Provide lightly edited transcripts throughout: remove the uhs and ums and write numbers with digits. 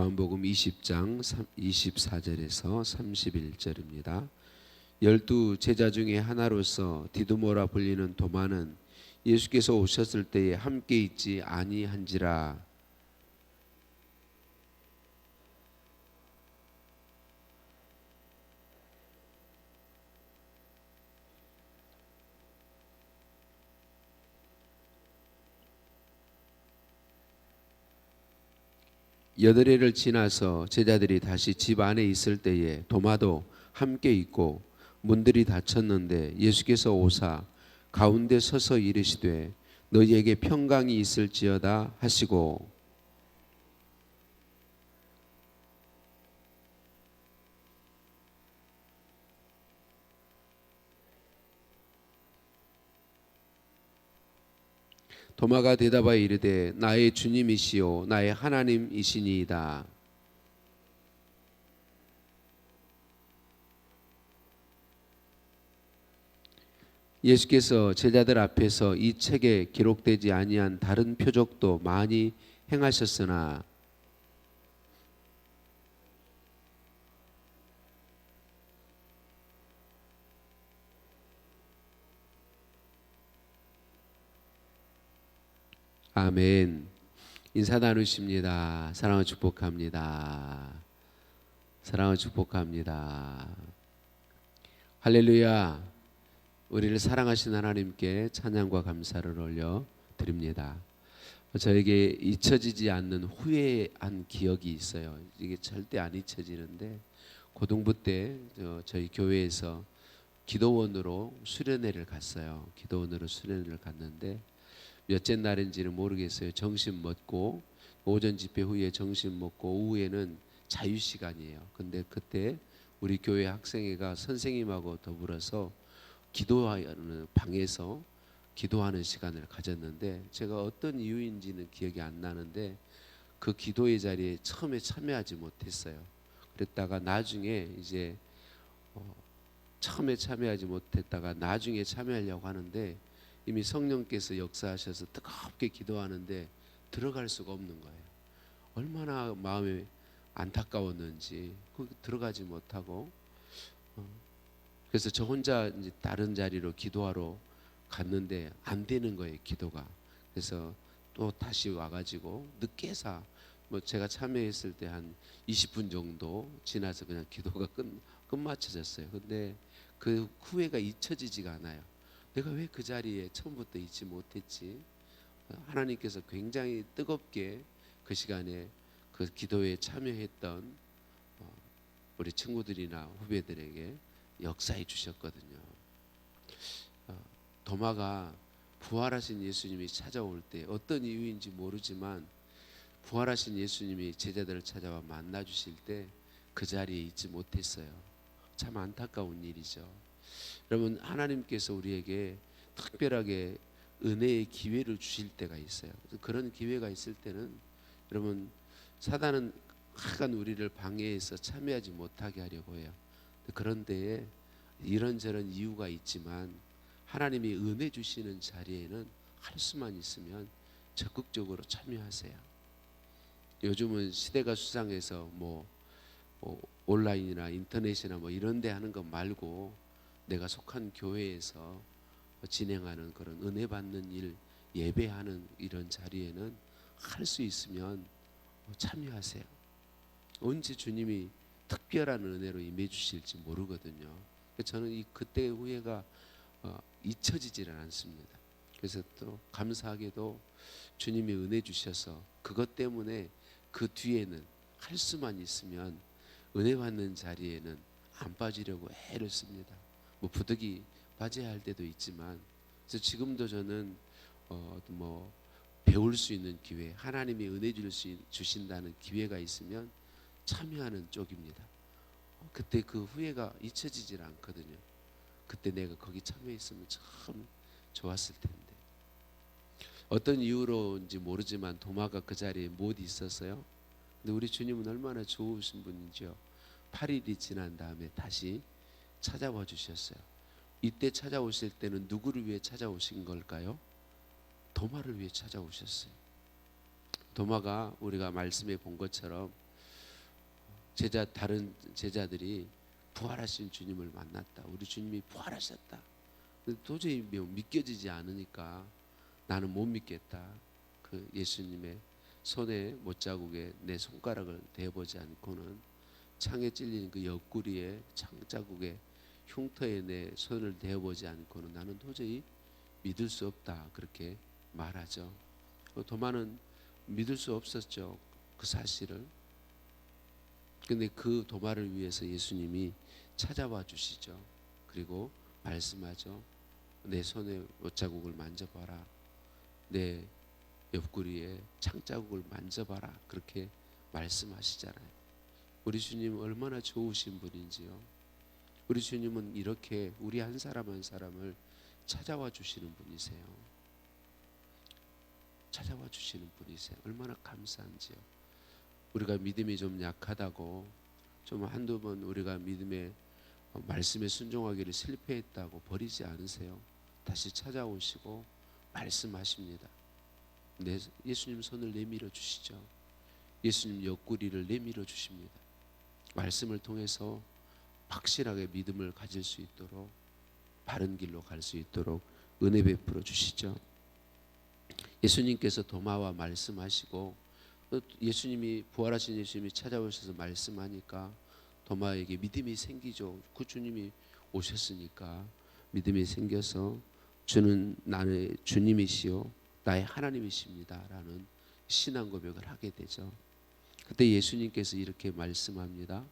요한복음 20장 24절에서 31절입니다. 12 제자 중에 하나로서 디두모라 불리는 도마는 예수께서 오셨을 때에 함께 있지 아니한지라. 여드레를 지나서 제자들이 다시 집 안에 있을 때에 도마도 함께 있고 문들이 닫혔는데 예수께서 오사 가운데 서서 이르시되 너희에게 평강이 있을지어다 하시고, 도마가 대답하여 이르되 나의 주님이시요 나의 하나님이시니이다. 예수께서 제자들 앞에서 이 책에 기록되지 아니한 다른 표적도 많이 행하셨으나 아멘. 인사 나누십니다. 사랑을 축복합니다. 사랑을 축복합니다. 할렐루야. 우리를 사랑하신 하나님께 찬양과 감사를 올려 드립니다. 저에게 잊혀지지 않는 후회한 기억이 있어요. 이게 절대 안 잊혀지는데, 고등부 때 저희 교회에서 기도원으로 수련회를 갔어요. 기도원으로 수련회를 갔는데 몇째 날인지는 모르겠어요. 점심 먹고 오전 집회 후에 점심 먹고 오후에는 자유 시간이에요. 근데 그때 우리 교회 학생회가 선생님하고 더불어서 기도하는 방에서 기도하는 시간을 가졌는데, 제가 어떤 이유인지는 기억이 안 나는데 그 기도의 자리에 처음에 참여하지 못했어요. 그랬다가 나중에 이제 처음에 참여하지 못했다가 나중에 참여하려고 하는데 이미 성령께서 역사하셔서 뜨겁게 기도하는데 들어갈 수가 없는 거예요. 얼마나 마음이 안타까웠는지 들어가지 못하고, 그래서 저 혼자 이제 다른 자리로 기도하러 갔는데 안 되는 거예요, 기도가. 그래서 또 다시 와가지고 늦게서 제가 참여했을 때 한 20분 정도 지나서 그냥 기도가 끝마쳐졌어요. 근데 그 후회가 잊혀지지가 않아요. 내가 왜 그 자리에 처음부터 있지 못했지? 하나님께서 굉장히 뜨겁게 그 시간에 그 기도에 참여했던 우리 친구들이나 후배들에게 역사해 주셨거든요. 도마가 부활하신 예수님이 찾아올 때 어떤 이유인지 모르지만 부활하신 예수님이 제자들을 찾아와 만나 주실 때 그 자리에 있지 못했어요. 참 안타까운 일이죠. 여러분, 하나님께서 우리에게 특별하게 은혜의 기회를 주실 때가 있어요. 그런 기회가 있을 때는 여러분, 사단은 하간 우리를 방해해서 참여하지 못하게 하려고 해요. 그런 때에 이런저런 이유가 있지만 하나님이 은혜 주시는 자리에는 할 수만 있으면 적극적으로 참여하세요. 요즘은 시대가 수상해서 온라인이나 인터넷이나 이런 데 하는 것 말고 내가 속한 교회에서 진행하는 그런 은혜 받는 일, 예배하는 이런 자리에는 할 수 있으면 참여하세요. 언제 주님이 특별한 은혜로 임해 주실지 모르거든요. 저는 그때의 후회가 잊혀지지는 않습니다. 그래서 또 감사하게도 주님이 은혜 주셔서 그것 때문에 그 뒤에는 할 수만 있으면 은혜 받는 자리에는 안 빠지려고 애를 씁니다. 부득이 빠져야 할 때도 있지만, 그래서 지금도 저는 배울 수 있는 기회, 하나님이 은혜 주신다는 기회가 있으면 참여하는 쪽입니다. 그때 그 후회가 잊혀지질 않거든요. 그때 내가 거기 참여했으면 참 좋았을 텐데. 어떤 이유로인지 모르지만 도마가 그 자리에 못 있었어요. 근데 우리 주님은 얼마나 좋으신 분인지요. 8일이 지난 다음에 다시 찾아와 주셨어요. 이때 찾아오실 때는 누구를 위해 찾아오신 걸까요? 도마를 위해 찾아오셨어요. 도마가 우리가 말씀해 본 것처럼 다른 제자들이 부활하신 주님을 만났다. 우리 주님이 부활하셨다. 근데 도저히 믿겨지지 않으니까 나는 못 믿겠다. 그 예수님의 손에 못자국에 내 손가락을 대보지 않고는 창에 찔린 그 옆구리에 창자국에 흉터에 내 손을 대보지 않고는 나는 도저히 믿을 수 없다. 그렇게 말하죠. 도마는 믿을 수 없었죠. 그 사실을. 근데 그 도마를 위해서 예수님이 찾아와 주시죠. 그리고 말씀하죠. 내 손에 못자국을 만져봐라. 내 옆구리에 창자국을 만져봐라. 그렇게 말씀하시잖아요. 우리 주님 얼마나 좋으신 분인지요. 우리 주님은 이렇게 우리 한 사람 한 사람을 찾아와 주시는 분이세요. 찾아와 주시는 분이세요. 얼마나 감사한지요. 우리가 믿음이 좀 약하다고 좀 한두 번 우리가 믿음에 말씀에 순종하기를 실패했다고 버리지 않으세요. 다시 찾아오시고 말씀하십니다. 예수님 손을 내밀어 주시죠. 예수님 옆구리를 내밀어 주십니다. 말씀을 통해서 확실하게 믿음을 가질 수 있도록 바른 길로 갈 수 있도록 은혜 베풀어 주시죠. 예수님께서 도마와 말씀하시고 예수님이 부활하신 예수님이 찾아오셔서 말씀하니까 도마에게 믿음이 생기죠. 그 주님이 오셨으니까 믿음이 생겨서 주는 나의 주님이시요 나의 하나님이십니다라는 신앙 고백을 하게 되죠. 그때 예수님께서 이렇게 말씀합니다.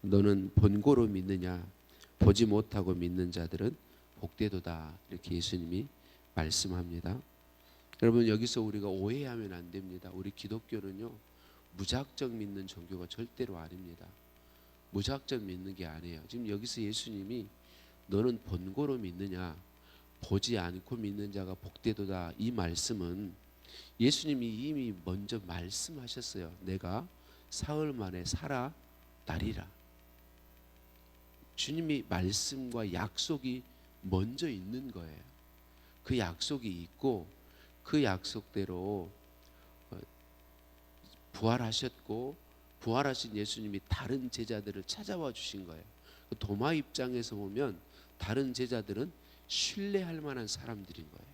너는 본고로 믿느냐? 보지 못하고 믿는 자들은 복되도다. 이렇게 예수님이 말씀합니다. 여러분 여기서 우리가 오해하면 안 됩니다. 우리 기독교는요 무작정 믿는 종교가 절대로 아닙니다. 무작정 믿는 게 아니에요. 지금 여기서 예수님이 너는 본고로 믿느냐? 보지 않고 믿는 자가 복되도다. 이 말씀은 예수님이 이미 먼저 말씀하셨어요. 내가 사흘 만에 살아나리라. 주님이 말씀과 약속이 먼저 있는 거예요. 그 약속이 있고 그 약속대로 부활하셨고 부활하신 예수님이 다른 제자들을 찾아와 주신 거예요. 도마 입장에서 보면 다른 제자들은 신뢰할 만한 사람들인 거예요.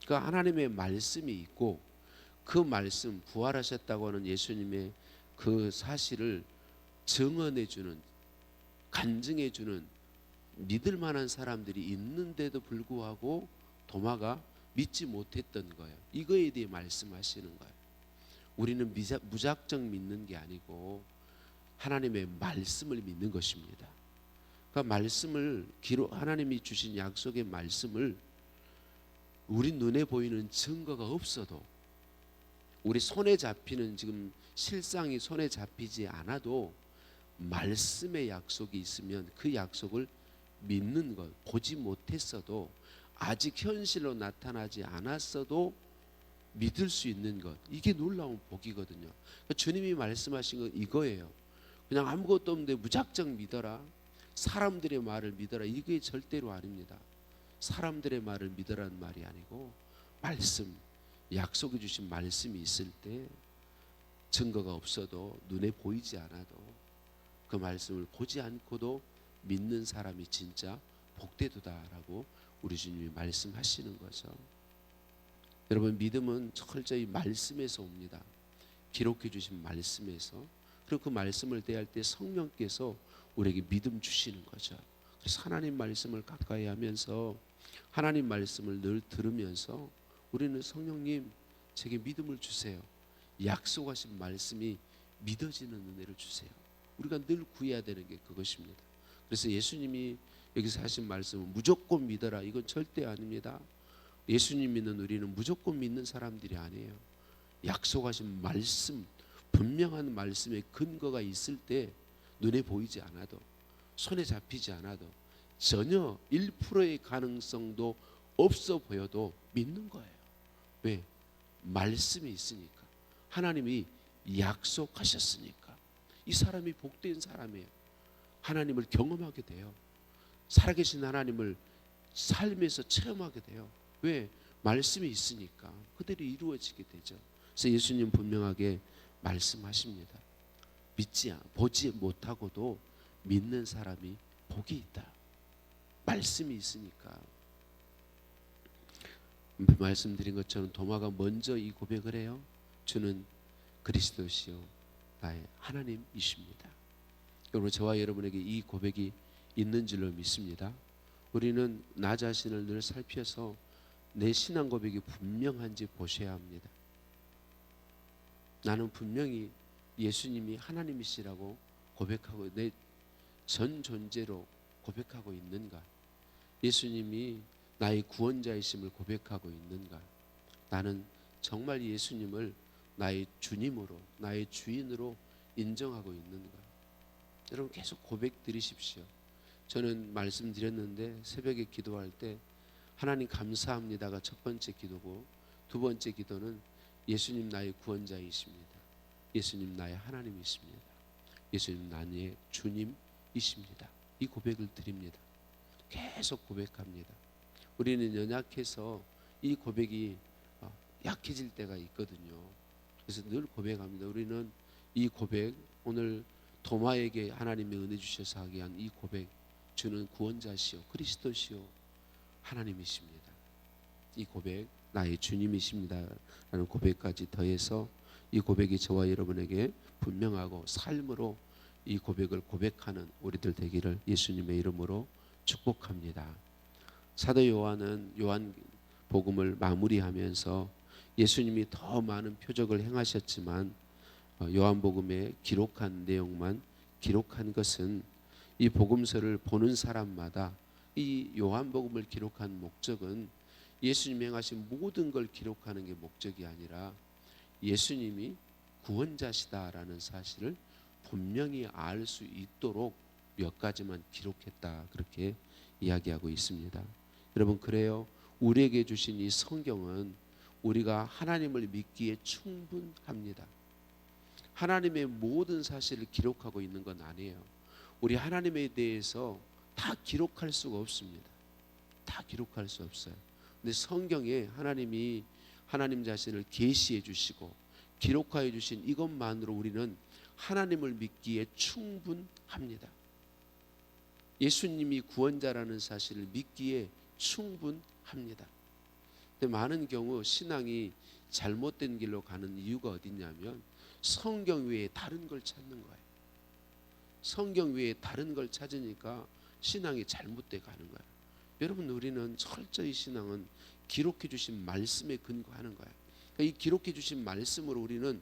그러니까 하나님의 말씀이 있고 그 말씀 부활하셨다고 하는 예수님의 그 사실을 증언해 주는 간증해 주는 믿을 만한 사람들이 있는데도 불구하고 도마가 믿지 못했던 거예요. 이거에 대해 말씀하시는 거예요. 우리는 무작정 믿는 게 아니고 하나님의 말씀을 믿는 것입니다. 그러니까 말씀을 하나님이 주신 약속의 말씀을 우리 눈에 보이는 증거가 없어도 우리 손에 잡히는 지금 실상이 손에 잡히지 않아도 말씀의 약속이 있으면 그 약속을 믿는 것, 보지 못했어도 아직 현실로 나타나지 않았어도 믿을 수 있는 것, 이게 놀라운 복이거든요. 그러니까 주님이 말씀하신 건 이거예요. 그냥 아무것도 없는데 무작정 믿어라, 사람들의 말을 믿어라, 이게 절대로 아닙니다. 사람들의 말을 믿으라는 말이 아니고 말씀, 약속해 주신 말씀이 있을 때 증거가 없어도 눈에 보이지 않아도 그 말씀을 보지 않고도 믿는 사람이 진짜 복되도다라고 우리 주님이 말씀하시는 거죠. 여러분 믿음은 철저히 말씀에서 옵니다. 기록해 주신 말씀에서. 그리고 그 말씀을 대할 때 성령께서 우리에게 믿음 주시는 거죠. 그래서 하나님 말씀을 가까이 하면서 하나님 말씀을 늘 들으면서 우리는 성령님 제게 믿음을 주세요. 약속하신 말씀이 믿어지는 은혜를 주세요. 우리가 늘 구해야 되는 게 그것입니다. 그래서 예수님이 여기서 하신 말씀은 무조건 믿어라, 이건 절대 아닙니다. 예수님 믿는 우리는 무조건 믿는 사람들이 아니에요. 약속하신 말씀, 분명한 말씀의 근거가 있을 때 눈에 보이지 않아도 손에 잡히지 않아도 전혀 1%의 가능성도 없어 보여도 믿는 거예요. 왜? 말씀이 있으니까. 하나님이 약속하셨으니까. 이 사람이 복된 사람이에요. 하나님을 경험하게 돼요. 살아계신 하나님을 삶에서 체험하게 돼요. 왜? 말씀이 있으니까 그들이 이루어지게 되죠. 그래서 예수님 분명하게 말씀하십니다. 보지 못하고도 믿는 사람이 복이 있다. 말씀이 있으니까. 말씀드린 것처럼 도마가 먼저 이 고백을 해요. 주는 그리스도시요 나의 하나님이십니다. 여러분, 저와 여러분에게 이 고백이 있는 줄로 믿습니다. 우리는 나 자신을 늘 살펴서 내 신앙 고백이 분명한지 보셔야 합니다. 나는 분명히 예수님이 하나님이시라고 고백하고 내 전 존재로 고백하고 있는가? 예수님이 나의 구원자이심을 고백하고 있는가? 나는 정말 예수님을 나의 주님으로, 나의 주인으로 인정하고 있는가? 여러분, 계속 고백 드리십시오. 저는 말씀드렸는데 새벽에 기도할 때 하나님 감사합니다가 첫 번째 기도고, 두 번째 기도는 예수님 나의 구원자이십니다. 예수님 나의 하나님이십니다. 예수님 나의 주님이십니다. 이 고백을 드립니다. 계속 고백합니다. 우리는 연약해서 이 고백이 약해질 때가 있거든요. 그래서 늘 고백합니다. 우리는 이 고백, 오늘 도마에게 하나님의 은혜 주셔서 하게 한 이 고백, 주는 구원자시오 그리스도시오 하나님이십니다. 이 고백, 나의 주님이십니다 라는 고백까지 더해서 이 고백이 저와 여러분에게 분명하고 삶으로 이 고백을 고백하는 우리들 되기를 예수님의 이름으로 축복합니다. 사도 요한은 요한복음을 마무리하면서 예수님이 더 많은 표적을 행하셨지만 요한복음에 기록한 내용만 기록한 것은 이 복음서를 보는 사람마다 이 요한복음을 기록한 목적은 예수님이 행하신 모든 걸 기록하는 게 목적이 아니라 예수님이 구원자시다라는 사실을 분명히 알 수 있도록 몇 가지만 기록했다, 그렇게 이야기하고 있습니다. 여러분, 그래요, 우리에게 주신 이 성경은 우리가 하나님을 믿기에 충분합니다. 하나님의 모든 사실을 기록하고 있는 건 아니에요. 우리 하나님에 대해서 다 기록할 수가 없습니다. 다 기록할 수 없어요. 근데 성경에 하나님이 하나님 자신을 계시해 주시고 기록하여 주신 이것만으로 우리는 하나님을 믿기에 충분합니다. 예수님이 구원자라는 사실을 믿기에 충분합니다. 근데 많은 경우 신앙이 잘못된 길로 가는 이유가 어디냐면 성경 외에 다른 걸 찾는 거예요. 성경 외에 다른 걸 찾으니까 신앙이 잘못돼 가는 거예요. 여러분, 우리는 철저히 신앙은 기록해 주신 말씀에 근거하는 거예요. 그러니까 이 기록해 주신 말씀으로 우리는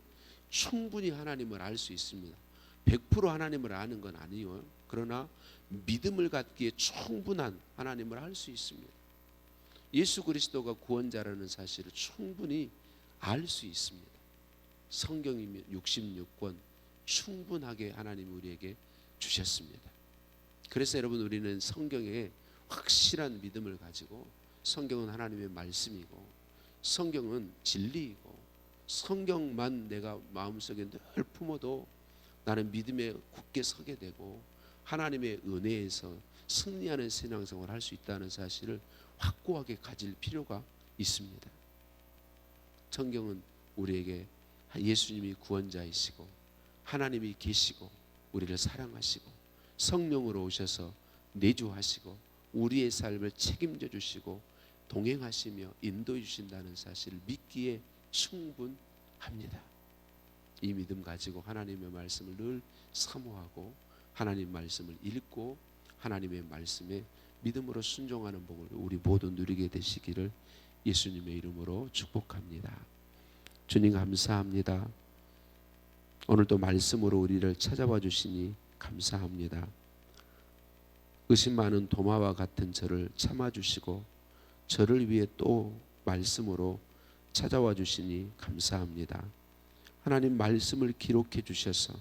충분히 하나님을 알 수 있습니다. 100% 하나님을 아는 건 아니에요. 그러나 믿음을 갖기에 충분한 하나님을 알 수 있습니다. 예수 그리스도가 구원자라는 사실을 충분히 알 수 있습니다. 성경이면 66권 충분하게 하나님이 우리에게 주셨습니다. 그래서 여러분, 우리는 성경에 확실한 믿음을 가지고, 성경은 하나님의 말씀이고 성경은 진리이고 성경만 내가 마음속에 늘 품어도 나는 믿음에 굳게 서게 되고 하나님의 은혜에서 승리하는 신앙생활을 할 수 있다는 사실을 확고하게 가질 필요가 있습니다. 성경은 우리에게 예수님이 구원자이시고 하나님이 계시고 우리를 사랑하시고 성령으로 오셔서 내주하시고 우리의 삶을 책임져 주시고 동행하시며 인도해 주신다는 사실을 믿기에 충분합니다. 이 믿음 가지고 하나님의 말씀을 늘 사모하고 하나님 말씀을 읽고 하나님의 말씀에 믿음으로 순종하는 복을 우리 모두 누리게 되시기를 예수님의 이름으로 축복합니다. 주님, 감사합니다. 오늘도 말씀으로 우리를 찾아와 주시니 감사합니다. 의심 많은 도마와 같은 저를 참아주시고 저를 위해 또 말씀으로 찾아와 주시니 감사합니다. 하나님, 말씀을 기록해 주셔서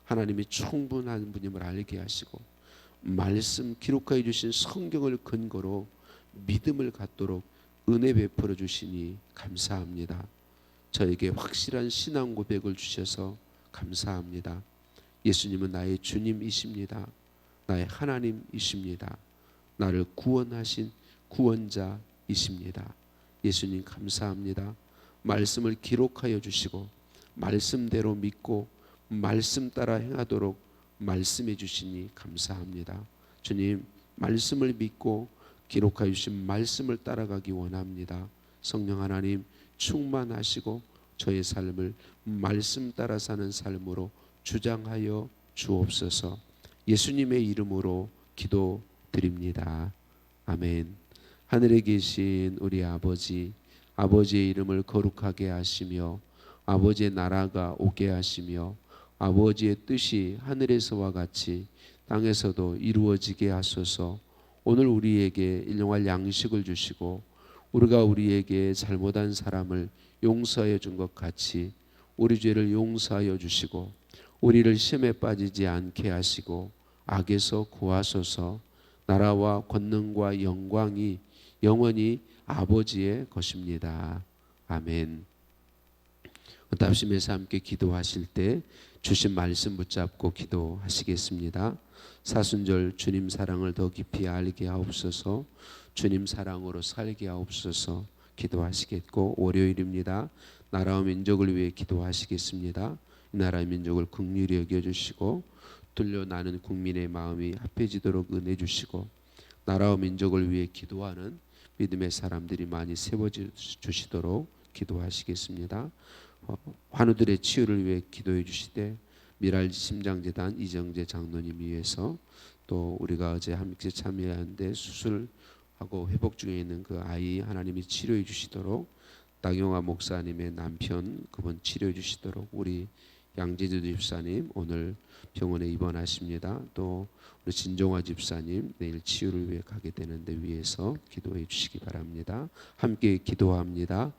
하나님이 충분한 분임을 알게 하시고 말씀 기록해 주신 성경을 근거로 믿음을 갖도록 은혜 베풀어 주시니 감사합니다. 저에게 확실한 신앙 고백을 주셔서 감사합니다. 예수님은 나의 주님이십니다. 나의 하나님이십니다. 나를 구원하신 구원자이십니다. 예수님, 감사합니다. 말씀을 기록하여 주시고 말씀대로 믿고 말씀 따라 행하도록 말씀해 주시니 감사합니다. 주님, 말씀을 믿고 기록하여 주신 말씀을 따라가기 원합니다. 성령 하나님 충만하시고 저의 삶을 말씀 따라 사는 삶으로 주장하여 주옵소서. 예수님의 이름으로 기도드립니다. 아멘. 하늘에 계신 우리 아버지, 아버지의 이름을 거룩하게 하시며 아버지의 나라가 오게 하시며 아버지의 뜻이 하늘에서와 같이 땅에서도 이루어지게 하소서. 오늘 우리에게 일용할 양식을 주시고 우리가 우리에게 잘못한 사람을 용서해 준 것 같이 우리 죄를 용서하여 주시고 우리를 시험에 빠지지 않게 하시고 악에서 구하소서. 나라와 권능과 영광이 영원히 아버지의 것입니다. 아멘. 답심에서 함께 기도하실 때 주신 말씀 붙잡고 기도하시겠습니다. 사순절 주님 사랑을 더 깊이 알게 하옵소서. 주님 사랑으로 살게 하옵소서. 기도하시겠고, 월요일입니다. 나라와 민족을 위해 기도하시겠습니다. 이 나라의 민족을 긍휼히 여겨주시고 뚫려나는 국민의 마음이 합해지도록 은혜 주시고 나라와 민족을 위해 기도하는 믿음의 사람들이 많이 세워주시도록 기도하시겠습니다. 환우들의 치유를 위해 기도해 주시되 미랄 심장재단 이정재 장로님 위해서 또 우리가 어제 함께 참여하는데 수술하고 회복 중에 있는 그 아이 하나님이 치료해 주시도록 나경화 목사님의 남편 그분 치료해 주시도록 우리 양재주 집사님 오늘 병원에 입원하십니다. 또 우리 진종화 집사님 내일 치유를 위해 가게 되는데 위해서 기도해 주시기 바랍니다. 함께 기도합니다.